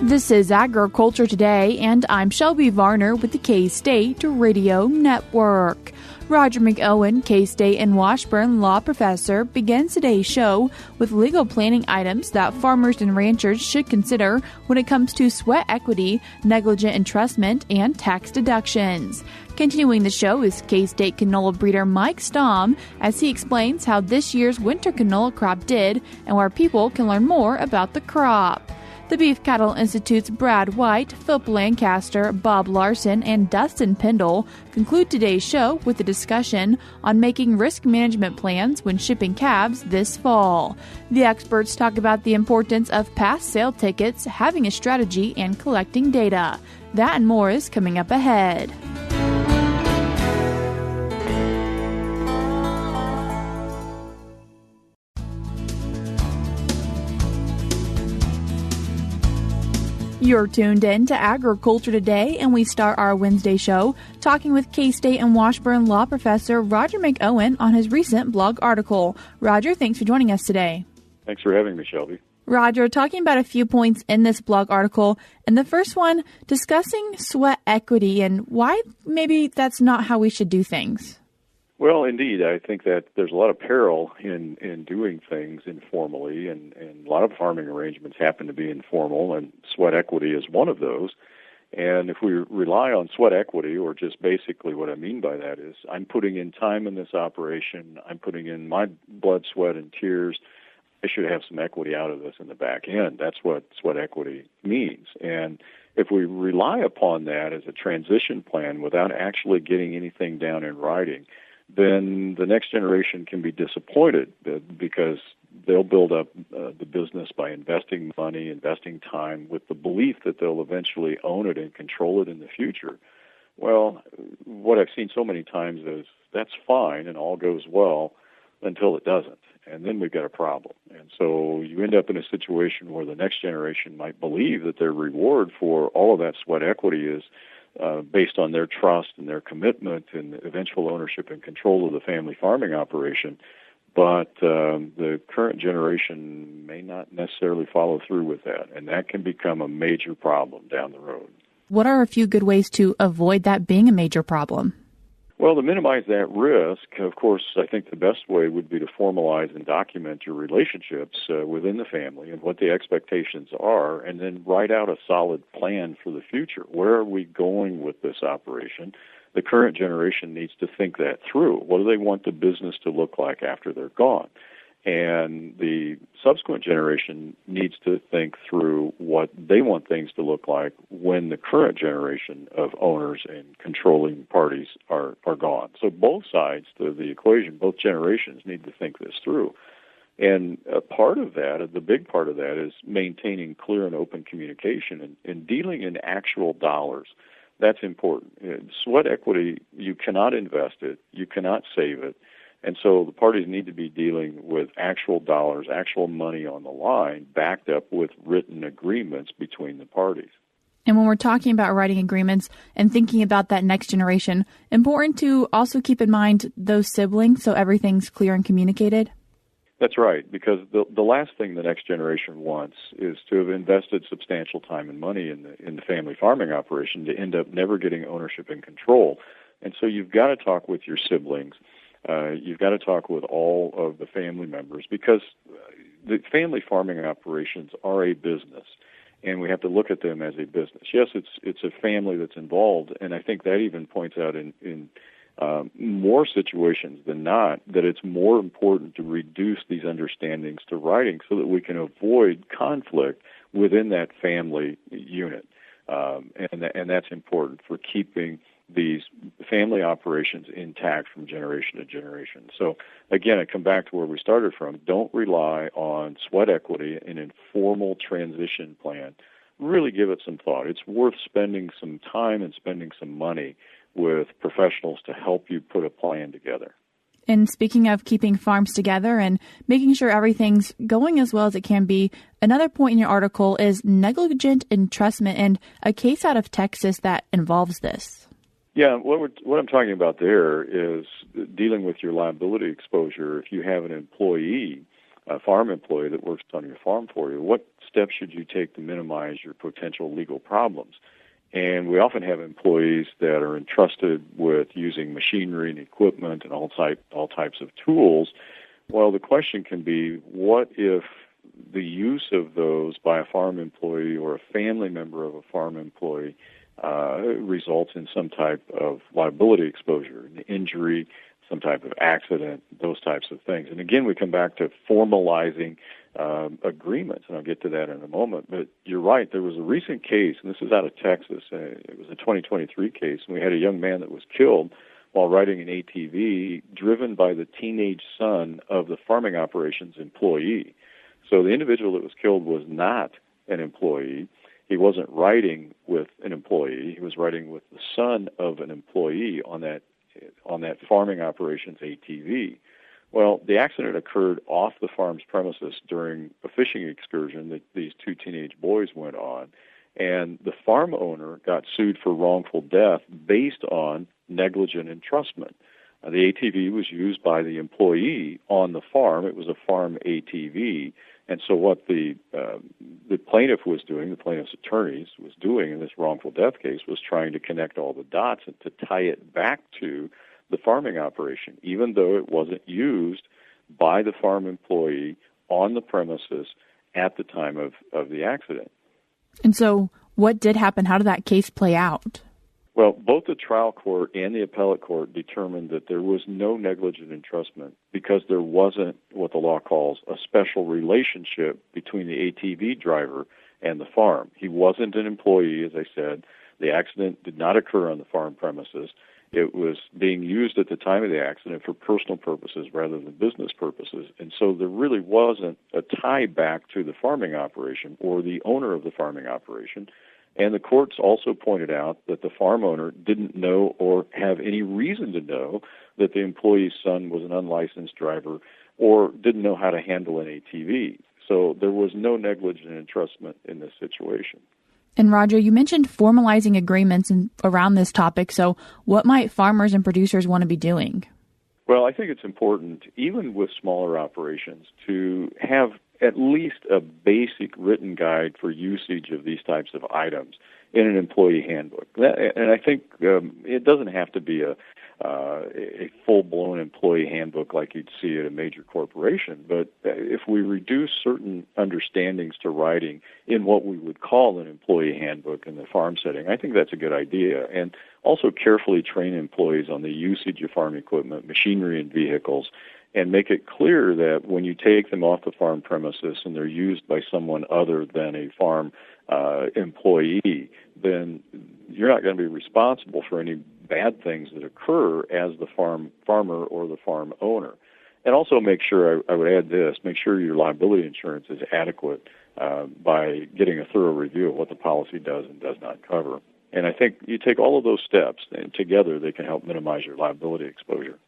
This is Agriculture Today, and I'm Shelby Varner with the K-State Radio Network. Roger McEowen, K-State and Washburn law professor, begins today's show with legal planning items that farmers and ranchers should consider when it comes to sweat equity, negligent entrustment, and tax deductions. Continuing the show is K-State canola breeder Mike Stamm as he explains how this year's winter canola crop did and where people can learn more about the crop. The Beef Cattle Institute's Brad White, Phillip Lancaster, Bob Larson, and Dustin Pendell conclude today's show with a discussion on making risk management plans when shipping calves this fall. The experts talk about the importance of past sale tickets, having a strategy, and collecting data. That and more is coming up ahead. You're tuned in to Agriculture Today, and we start our Wednesday show talking with K-State and Washburn law professor Roger McEowen on his recent blog article. Roger, thanks for joining us today. Thanks for having me, Shelby. Roger, talking about a few points in this blog article, and the first one, discussing sweat equity and why maybe that's not how we should do things. Well, indeed, I think that there's a lot of peril in doing things informally, and a lot of farming arrangements happen to be informal, and sweat equity is one of those. And if we rely on sweat equity, or just basically what I mean by that is I'm putting in time in this operation, I'm putting in my blood, sweat, and tears, I should have some equity out of this in the back end. That's what sweat equity means. And if we rely upon that as a transition plan without actually getting anything down in writing, then the next generation can be disappointed because they'll build up the business by investing money, investing time with the belief that they'll eventually own it and control it in the future. Well, what I've seen so many times is that's fine and all goes well until it doesn't. And then we've got a problem. And so you end up in a situation where the next generation might believe that their reward for all of that sweat equity is based on their trust and their commitment and eventual ownership and control of the family farming operation. But the current generation may not necessarily follow through with that, and that can become a major problem down the road. What are a few good ways to avoid that being a major problem? Well, to minimize that risk, of course, I think the best way would be to formalize and document your relationships within the family and what the expectations are, and then write out a solid plan for the future. Where are we going with this operation? The current generation needs to think that through. What do they want the business to look like after they're gone? And the subsequent generation needs to think through what they want things to look like when the current generation of owners and controlling parties are gone. So both sides of the equation, both generations need to think this through. And a part of that, the big part of that, is maintaining clear and open communication and dealing in actual dollars. That's important. Sweat equity, you cannot invest it, you cannot save it. And so the parties need to be dealing with actual dollars, actual money on the line, backed up with written agreements between the parties. And when we're talking about writing agreements and thinking about that next generation, important to also keep in mind those siblings so everything's clear and communicated? That's right, because the last thing the next generation wants is to have invested substantial time and money in the family farming operation to end up never getting ownership and control. And so you've got to talk with your siblings. You've got to talk with all of the family members because the family farming operations are a business, and we have to look at them as a business. Yes, it's a family that's involved, and I think that even points out in more situations than not that it's more important to reduce these understandings to writing so that we can avoid conflict within that family unit, and that's important for keeping these family operations intact from generation to generation. So, again, I come back to where we started from. Don't rely on sweat equity, an informal transition plan. Really give it some thought. It's worth spending some time and spending some money with professionals to help you put a plan together. And speaking of keeping farms together and making sure everything's going as well as it can be, another point in your article is negligent entrustment and a case out of Texas that involves this. Yeah, what I'm talking about there is dealing with your liability exposure. If you have an employee farm employee that works on your farm for you, what steps should you take to minimize your potential legal problems? And we often have employees that are entrusted with using machinery and equipment and all types of tools. Well, the question can be, what if the use of those by a farm employee or a family member of a farm employee results in some type of liability exposure, an injury, some type of accident, those types of things. And again, we come back to formalizing agreements, and I'll get to that in a moment. But you're right, there was a recent case, and this is out of Texas. It was a 2023 case, and we had a young man that was killed while riding an ATV driven by the teenage son of the farming operations employee. So the individual that was killed was not an employee. He wasn't riding with an employee. He was riding with the son of an employee on that farming operations ATV. Well, the accident occurred off the farm's premises during a fishing excursion that these two teenage boys went on, and the farm owner got sued for wrongful death based on negligent entrustment. The ATV was used by the employee on the farm. It was a farm ATV, and so what the plaintiff was doing, the plaintiff's attorneys was doing in this wrongful death case, was trying to connect all the dots and to tie it back to the farming operation, even though it wasn't used by the farm employee on the premises at the time of the accident. And so what did happen? How did that case play out? Well, both the trial court and the appellate court determined that there was no negligent entrustment because there wasn't what the law calls a special relationship between the ATV driver and the farm. He wasn't an employee, as I said. The accident did not occur on the farm premises. It was being used at the time of the accident for personal purposes rather than business purposes. And so there really wasn't a tie back to the farming operation or the owner of the farming operation. And the courts also pointed out that the farm owner didn't know or have any reason to know that the employee's son was an unlicensed driver or didn't know how to handle an ATV. So there was no negligent entrustment in this situation. And Roger, you mentioned formalizing agreements around this topic. So what might farmers and producers want to be doing? Well, I think it's important, even with smaller operations, to have at least a basic written guide for usage of these types of items in an employee handbook. And I think it doesn't have to be a full-blown employee handbook like you'd see at a major corporation, but if we reduce certain understandings to writing in what we would call an employee handbook in the farm setting, I think that's a good idea. And also carefully train employees on the usage of farm equipment, machinery, and vehicles, and make it clear that when you take them off the farm premises and they're used by someone other than a farm employee, then you're not going to be responsible for any bad things that occur as the farmer or the farm owner. And also make sure, I would add this, make sure your liability insurance is adequate by getting a thorough review of what the policy does and does not cover. And I think you take all of those steps, and together they can help minimize your liability exposure.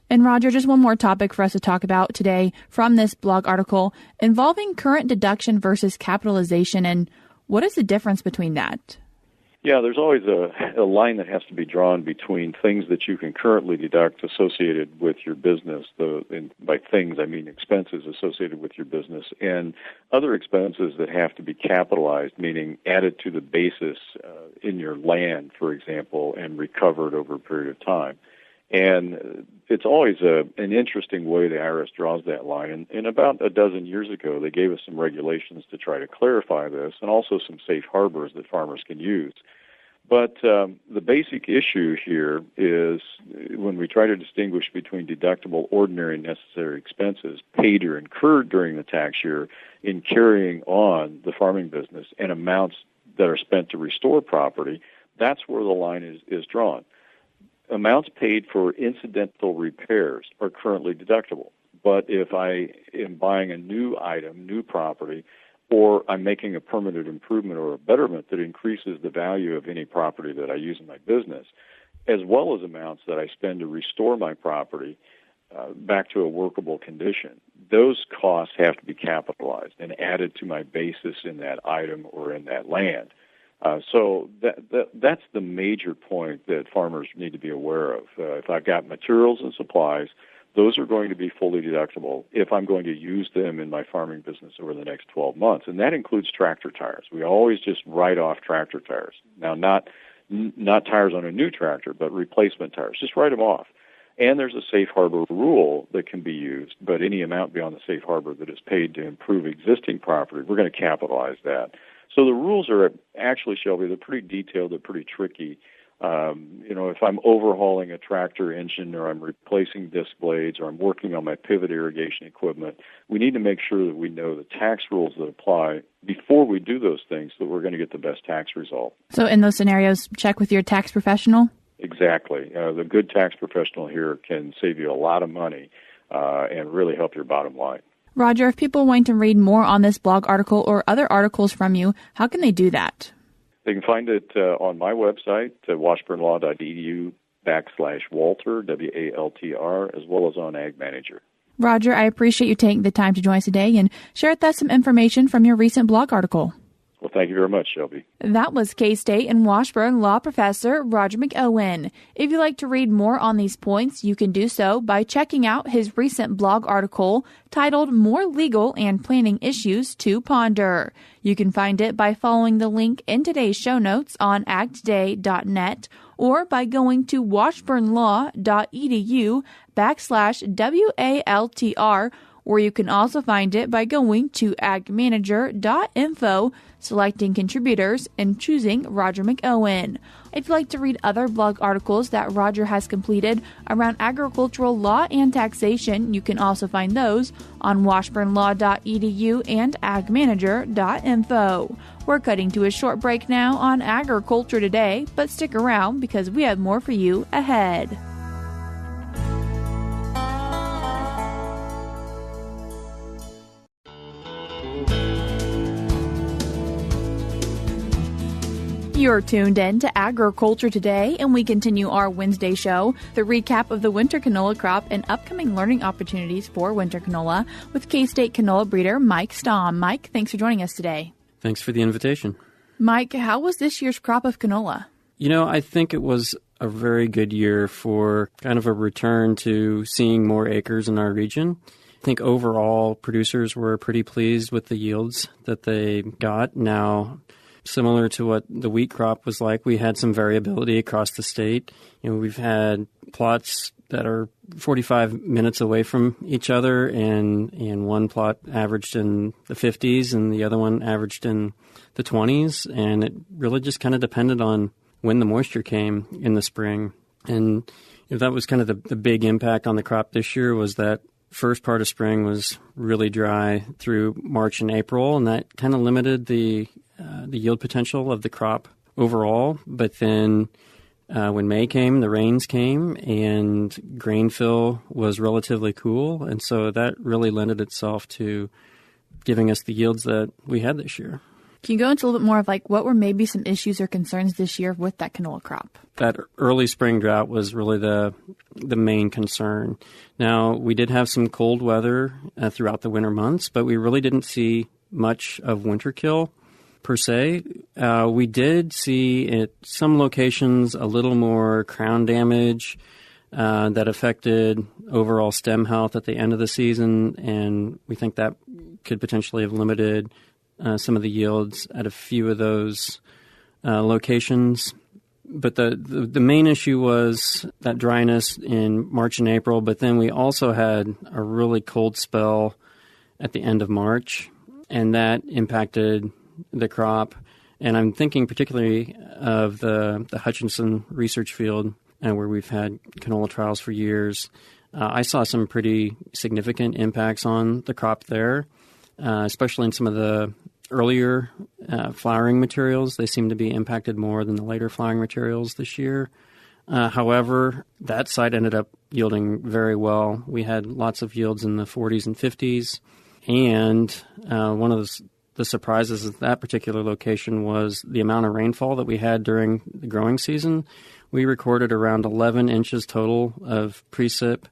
And Roger, just one more topic for us to talk about today from this blog article involving current deduction versus capitalization, and what is the difference between that? Yeah, there's always a line that has to be drawn between things that you can currently deduct associated with your business. And by things, I mean expenses associated with your business, and other expenses that have to be capitalized, meaning added to the basis in your land, for example, and recovered over a period of time. And it's always an interesting way the IRS draws that line. And about a dozen years ago, they gave us some regulations to try to clarify this, and also some safe harbors that farmers can use. But the basic issue here is when we try to distinguish between deductible, ordinary, and necessary expenses paid or incurred during the tax year in carrying on the farming business and amounts that are spent to restore property, that's where the line is drawn. Amounts paid for incidental repairs are currently deductible. But if I am buying a new item, new property, or I'm making a permanent improvement or a betterment that increases the value of any property that I use in my business, as well as amounts that I spend to restore my property back to a workable condition, those costs have to be capitalized and added to my basis in that item or in that land. So that's the major point that farmers need to be aware of. If I've got materials and supplies those are going to be fully deductible if I'm going to use them in my farming business over the next 12 months. And that includes tractor tires. We always just write off tractor tires. Now, not tires on a new tractor, but replacement tires. Just write them off. And there's a safe harbor rule that can be used, but any amount beyond the safe harbor that is paid to improve existing property, we're going to capitalize that. So the rules are actually, Shelby, they're pretty detailed, they're pretty tricky. If I'm overhauling a tractor engine or I'm replacing disc blades or I'm working on my pivot irrigation equipment, we need to make sure that we know the tax rules that apply before we do those things so that we're going to get the best tax result. So in those scenarios, check with your tax professional? Exactly. The good tax professional here can save you a lot of money and really help your bottom line. Roger, if people want to read more on this blog article or other articles from you, how can they do that? They can find it on my website, Washburnlaw.edu /WALTR, WALTR, as well as on AgManager. Roger, I appreciate you taking the time to join us today and share with us some information from your recent blog article. Well, thank you very much, Shelby. That was K-State and Washburn law professor Roger McEowen. If you'd like to read more on these points, you can do so by checking out his recent blog article titled More Legal and Planning Issues to Ponder. You can find it by following the link in today's show notes on agtoday.net or by going to Washburnlaw.edu /WALTR, or you can also find it by going to AgManager.info, selecting contributors, and choosing Roger McEowen. If you'd like to read other blog articles that Roger has completed around agricultural law and taxation, you can also find those on Washburnlaw.edu and AgManager.info. We're cutting to a short break now on Agriculture Today, but stick around because we have more for you ahead. You're tuned in to Agriculture Today, and we continue our Wednesday show, the recap of the winter canola crop and upcoming learning opportunities for winter canola with K-State canola breeder Mike Stamm. Mike, thanks for joining us today. Thanks for the invitation. Mike, how was this year's crop of canola? I think it was a very good year for kind of a return to seeing more acres in our region. I think overall producers were pretty pleased with the yields that they got. Now, similar to what the wheat crop was like, we had some variability across the state. We've had plots that are 45 minutes away from each other, and one plot averaged in the 50s and the other one averaged in the 20s, and it really just kind of depended on when the moisture came in the spring. And that was kind of the big impact on the crop this year, was that first part of spring was really dry through March and April, and that kind of limited the yield potential of the crop overall. But then when May came, the rains came, and grain fill was relatively cool, and so that really lended itself to giving us the yields that we had this year. Can you go into a little bit more of what were maybe some issues or concerns this year with that canola crop? That early spring drought was really the main concern. Now, we did have some cold weather throughout the winter months, but we really didn't see much of winter kill per se. We did see at some locations a little more crown damage that affected overall stem health at the end of the season, and we think that could potentially have limited some of the yields at a few of those locations. But the main issue was that dryness in March and April, but then we also had a really cold spell at the end of March, and that impacted the crop. And I'm thinking particularly of the Hutchinson research field where we've had canola trials for years. I saw some pretty significant impacts on the crop there, especially in some of the earlier flowering materials. They seem to be impacted more than the later flowering materials this year. However, that site ended up yielding very well. We had lots of yields in the 40s and 50s. And one of the surprises at that particular location was the amount of rainfall that we had during the growing season. We recorded around 11 inches total of precip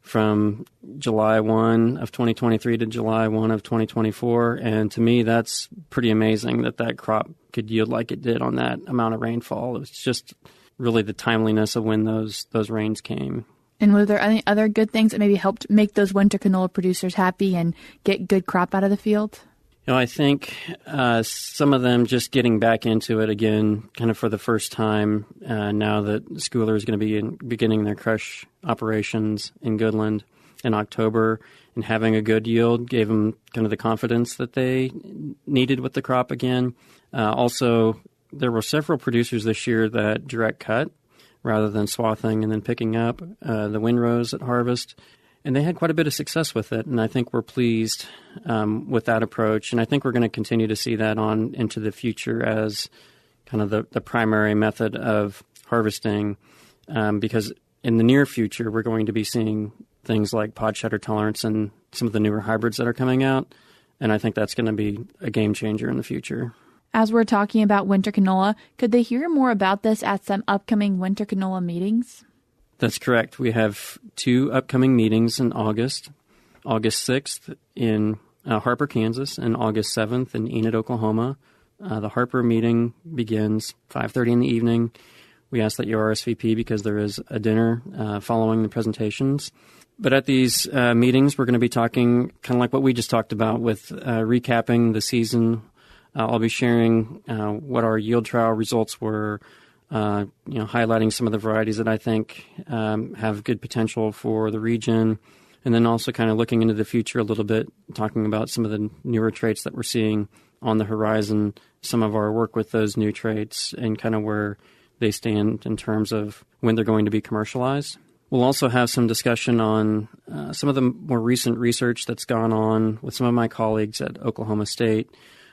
from July 1 of 2023 to July 1 of 2024. And to me, that's pretty amazing that crop could yield like it did on that amount of rainfall. It was just really the timeliness of when those rains came. And were there any other good things that maybe helped make those winter canola producers happy and get good crop out of the field? I think some of them just getting back into it again, kind of for the first time, now that Schooler is going to be beginning their crush operations in Goodland in October, and having a good yield gave them kind of the confidence that they needed with the crop again. Also, there were several producers this year that direct cut rather than swathing and then picking up the windrows at harvest. And they had quite a bit of success with it, and I think we're pleased with that approach. And I think we're going to continue to see that on into the future as kind of the primary method of harvesting, because in the near future, we're going to be seeing things like pod shatter tolerance and some of the newer hybrids that are coming out, and I think that's going to be a game changer in the future. As we're talking about winter canola, could they hear more about this at some upcoming winter canola meetings? That's correct. We have 2 upcoming meetings in August 6th in Harper, Kansas, and August 7th in Enid, Oklahoma. The Harper meeting begins 5:30 in the evening. We ask that you RSVP because there is a dinner following the presentations. But at these meetings, we're going to be talking kind of like what we just talked about with recapping the season. I'll be sharing what our yield trial results were, highlighting some of the varieties that I think have good potential for the region, and then also kind of looking into the future a little bit, talking about some of the newer traits that we're seeing on the horizon, some of our work with those new traits, and kind of where they stand in terms of when they're going to be commercialized. We'll also have some discussion on some of the more recent research that's gone on with some of my colleagues at Oklahoma State,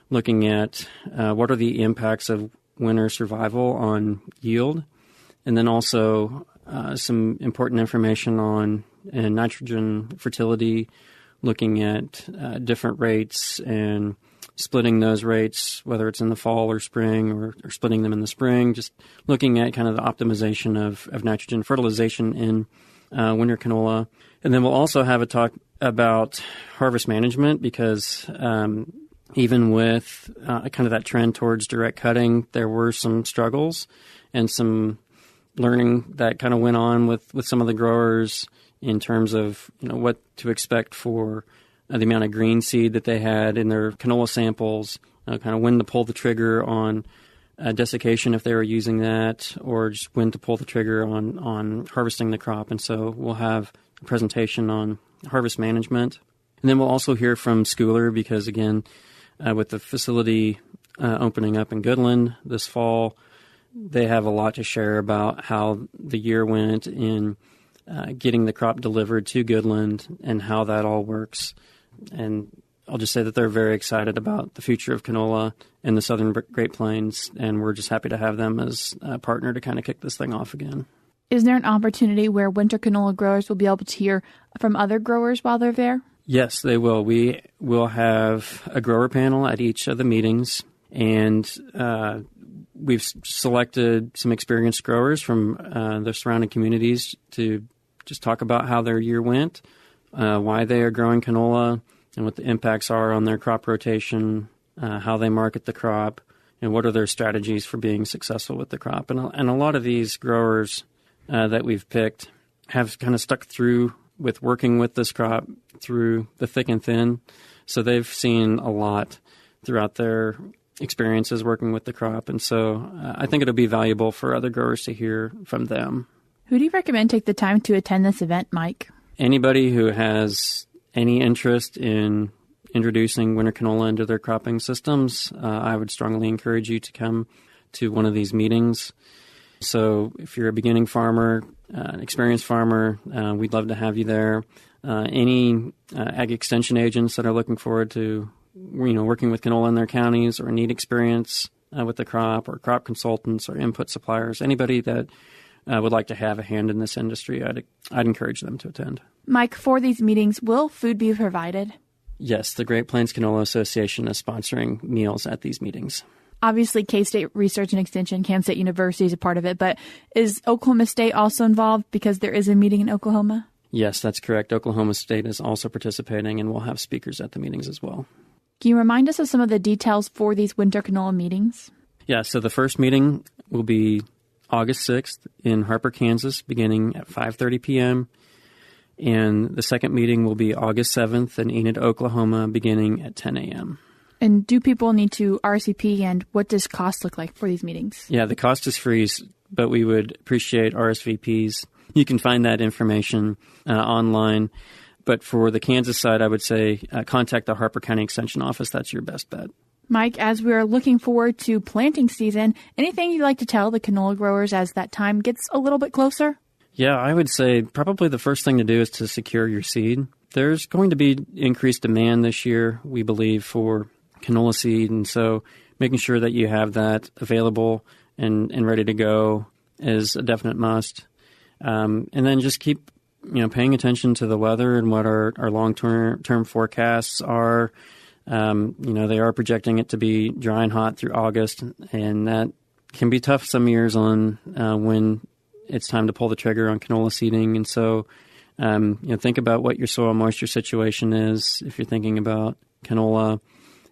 looking at what are the impacts of winter survival on yield, and then also some important information on nitrogen fertility, looking at different rates and splitting those rates, whether it's in the fall or spring or splitting them in the spring, just looking at kind of the optimization of nitrogen fertilization in winter canola. And then we'll also have a talk about harvest management because even with kind of that trend towards direct cutting, there were some struggles and some learning that kind of went on with some of the growers in terms of what to expect for the amount of green seed that they had in their canola samples, kind of when to pull the trigger on desiccation if they were using that, or just when to pull the trigger on harvesting the crop. And so we'll have a presentation on harvest management. And then we'll also hear from Schooler because, again, with the facility opening up in Goodland this fall, they have a lot to share about how the year went in getting the crop delivered to Goodland and how that all works. And I'll just say that they're very excited about the future of canola in the southern Great Plains, and we're just happy to have them as a partner to kind of kick this thing off again. Is there an opportunity where winter canola growers will be able to hear from other growers while they're there? Yes, they will. We will have a grower panel at each of the meetings, and we've selected some experienced growers from the surrounding communities to just talk about how their year went, why they are growing canola, and what the impacts are on their crop rotation, how they market the crop, and what are their strategies for being successful with the crop. And a lot of these growers that we've picked have kind of stuck through with working with this crop through the thick and thin. So they've seen a lot throughout their experiences working with the crop. And so I think it'll be valuable for other growers to hear from them. Who do you recommend take the time to attend this event, Mike? Anybody who has any interest in introducing winter canola into their cropping systems, I would strongly encourage you to come to one of these meetings. So if you're a beginning farmer, an experienced farmer, we'd love to have you there. Any ag extension agents that are looking forward to working with canola in their counties or need experience with the crop, or crop consultants or input suppliers, anybody that would like to have a hand in this industry, I'd encourage them to attend. Mike, for these meetings, will food be provided? Yes, the Great Plains Canola Association is sponsoring meals at these meetings. Obviously, K-State Research and Extension, Kansas State University is a part of it, but is Oklahoma State also involved because there is a meeting in Oklahoma? Yes, that's correct. Oklahoma State is also participating, and we'll have speakers at the meetings as well. Can you remind us of some of the details for these winter canola meetings? Yeah, so the first meeting will be August 6th in Harper, Kansas, beginning at 5:30 p.m., and the second meeting will be August 7th in Enid, Oklahoma, beginning at 10 a.m. And do people need to RSVP, and what does cost look like for these meetings? Yeah, the cost is free, but we would appreciate RSVPs. You can find that information online. But for the Kansas side, I would say contact the Harper County Extension Office. That's your best bet. Mike, as we are looking forward to planting season, anything you'd like to tell the canola growers as that time gets a little bit closer? Yeah, I would say probably the first thing to do is to secure your seed. There's going to be increased demand this year, we believe, for canola seed, and so making sure that you have that available and ready to go is a definite must. And then just keep paying attention to the weather and what our long-term forecasts are. They are projecting it to be dry and hot through August, and that can be tough some years on when it's time to pull the trigger on canola seeding. And so, think about what your soil moisture situation is if you're thinking about canola.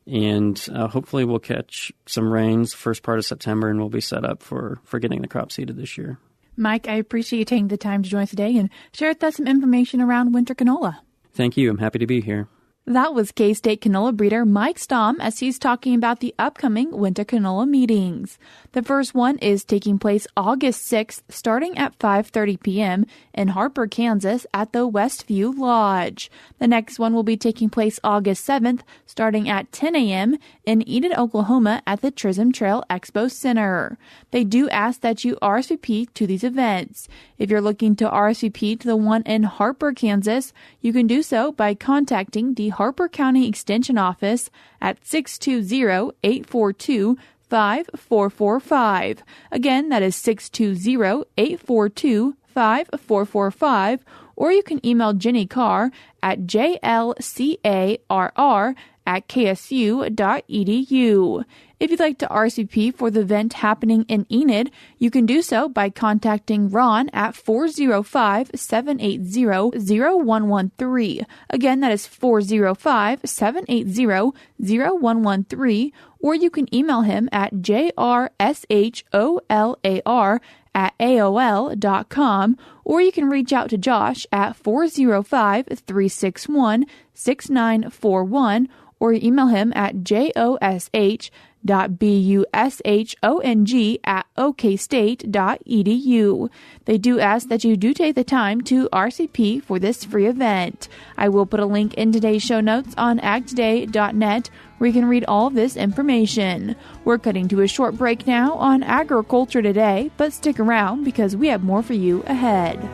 And hopefully we'll catch some rains first part of September, and we'll be set up for getting the crop seeded this year. Mike, I appreciate you taking the time to join us today and share with us some information around winter canola. Thank you. I'm happy to be here. That was K-State canola breeder Mike Stamm as he's talking about the upcoming winter canola meetings. The first one is taking place August 6th, starting at 5:30 p.m. in Harper, Kansas at the Westview Lodge. The next one will be taking place August 7th, starting at 10 a.m. in Enid, Oklahoma at the Chisholm Trail Expo Center. They do ask that you RSVP to these events. If you're looking to RSVP to the one in Harper, Kansas, you can do so by contacting the Harper County Extension Office at 620-842-5445. Again, that is 620-842-5445. Or you can email Jenny Carr at jlcarr@ksu.edu. If you'd like to RSVP for the event happening in Enid, you can do so by contacting Ron at 405-780-0113. Again, that is 405-780-0113. Or you can email him at jrsholar@aol.com, or you can reach out to Josh at 405-361-6941, or email him at josh.bushong@okstate.edu. They do ask that you do take the time to RSVP for this free event. I will put a link in today's show notes on agtoday.net where you can read all of this information. We're cutting to a short break now on Agriculture Today, but stick around because we have more for you ahead.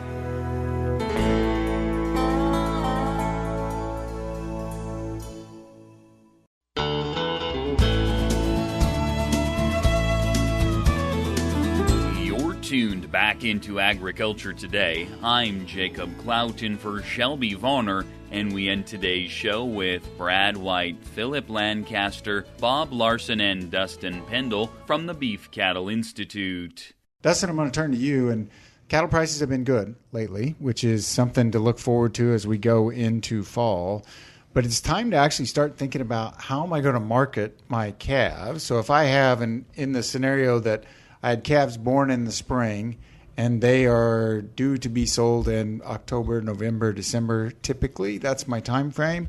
Tuned back into Agriculture Today. I'm Jacob Cloughton for Shelby Varner, and we end today's show with Brad White, Phillip Lancaster, Bob Larson, and Dustin Pendell from the Beef Cattle Institute. Dustin, I'm going to turn to you. And cattle prices have been good lately, which is something to look forward to as we go into fall. But it's time to actually start thinking about how am I going to market my calves. So if I have, in the scenario that I had calves born in the spring, and they are due to be sold in October, November, December, typically. That's my time frame.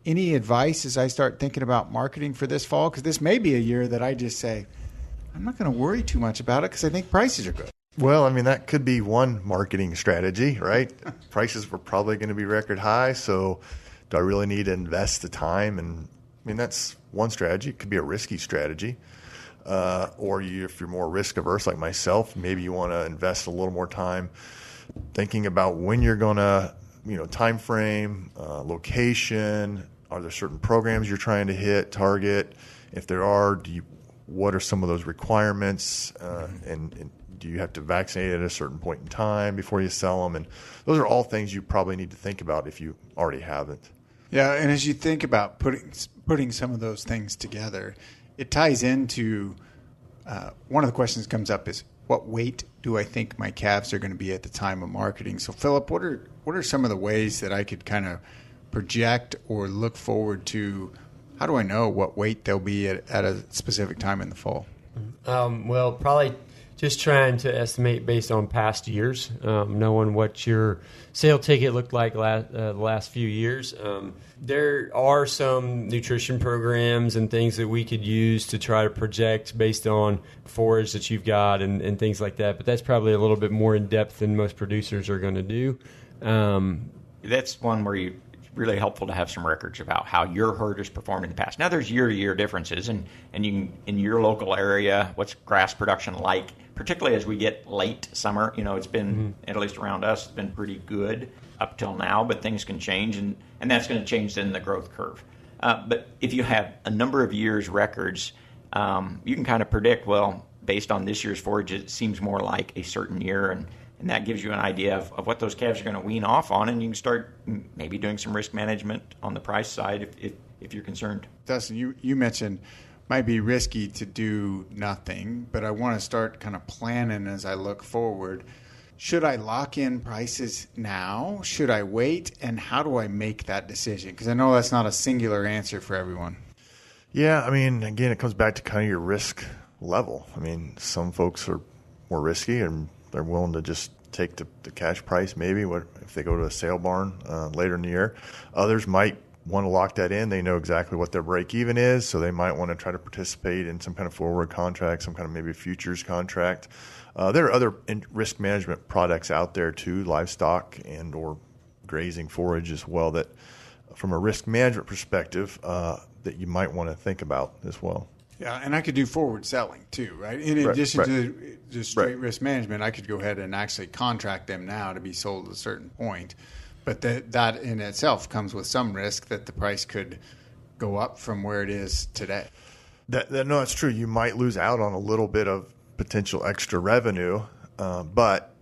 Any advice as I start thinking about marketing for this fall? Because this may be a year that I just say, I'm not going to worry too much about it because I think prices are good. Well, I mean, that could be one marketing strategy, right? Prices were probably going to be record high, so do I really need to invest the time? And I mean, that's one strategy. It could be a risky strategy. Or if you're more risk averse like myself, maybe you want to invest a little more time thinking about when you're going to, time frame, location. Are there certain programs you're trying to hit, target? If there are, what are some of those requirements? And do you have to vaccinate at a certain point in time before you sell them? And those are all things you probably need to think about if you already haven't. Yeah, and as you think about putting some of those things together, it ties into one of the questions that comes up is, what weight do I think my calves are going to be at the time of marketing? So, Phillip, what are some of the ways that I could kind of project or look forward to? How do I know what weight they'll be at a specific time in the fall? Well, probably just trying to estimate based on past years, knowing what your sale ticket looked like the last few years. There are some nutrition programs and things that we could use to try to project based on forage that you've got and things like that, but that's probably a little bit more in depth than most producers are going to do. That's one where it's really helpful to have some records about how your herd has performed in the past. Now, there's year-to-year differences, and you can, in your local area, what's grass production like, particularly as we get late summer. It's been, at least around us, it's been pretty good up till now, but things can change, and that's going to change in the growth curve. But if you have a number of years' records, you can kind of predict, well, based on this year's forage, it seems more like a certain year, and that gives you an idea of what those calves are going to wean off on, and you can start maybe doing some risk management on the price side if you're concerned. Dustin, you mentioned might be risky to do nothing, but I want to start kind of planning as I look forward. Should I lock in prices now? Should I wait? And how do I make that decision? Because I know that's not a singular answer for everyone. Yeah, again, it comes back to kind of your risk level. Some folks are more risky and they're willing to just take the cash price maybe if they go to a sale barn later in the year. Others might want to lock that in. They know exactly what their break even is, so they might want to try to participate in some kind of forward contract, some kind of maybe futures contract. There are other risk management products out there too, livestock and or grazing forage as well, that from a risk management perspective that you might want to think about as well. Yeah, and I could do forward selling too, right? In addition to just straight risk management, I could go ahead and actually contract them now to be sold at a certain point. But that in itself comes with some risk that the price could go up from where it is today. No, that's true. You might lose out on a little bit of potential extra revenue, but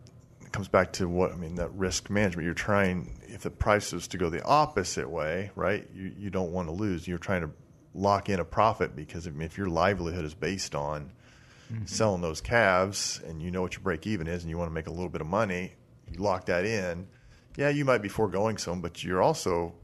it comes back to that risk management. You're trying, if the price is to go the opposite way, right, you don't want to lose. You're trying to lock in a profit because if your livelihood is based on selling those calves and you know what your break even is and you want to make a little bit of money, you lock that in. Yeah, you might be foregoing some, but you're also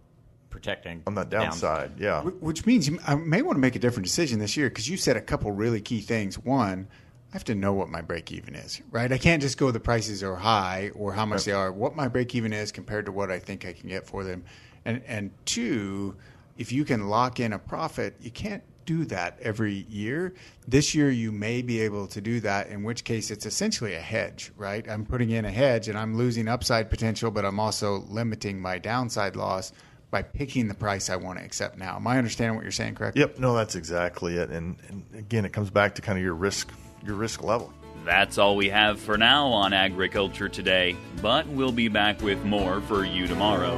protecting on that downside. Yeah, which means I may want to make a different decision this year because you said a couple really key things. One, I have to know what my break even is, right? I can't just go the prices are high or how much they are. What my break even is compared to what I think I can get for them, and two, if you can lock in a profit, you can't do that every year. This year you may be able to do that, in which case it's essentially a hedge, right? I'm putting in a hedge and I'm losing upside potential, but I'm also limiting my downside loss by picking the price I want to accept now. Am I understanding what you're saying correctly? Yep. No, that's exactly it. And again, it comes back to kind of your risk level. That's all we have for now on Agriculture Today, but we'll be back with more for you tomorrow.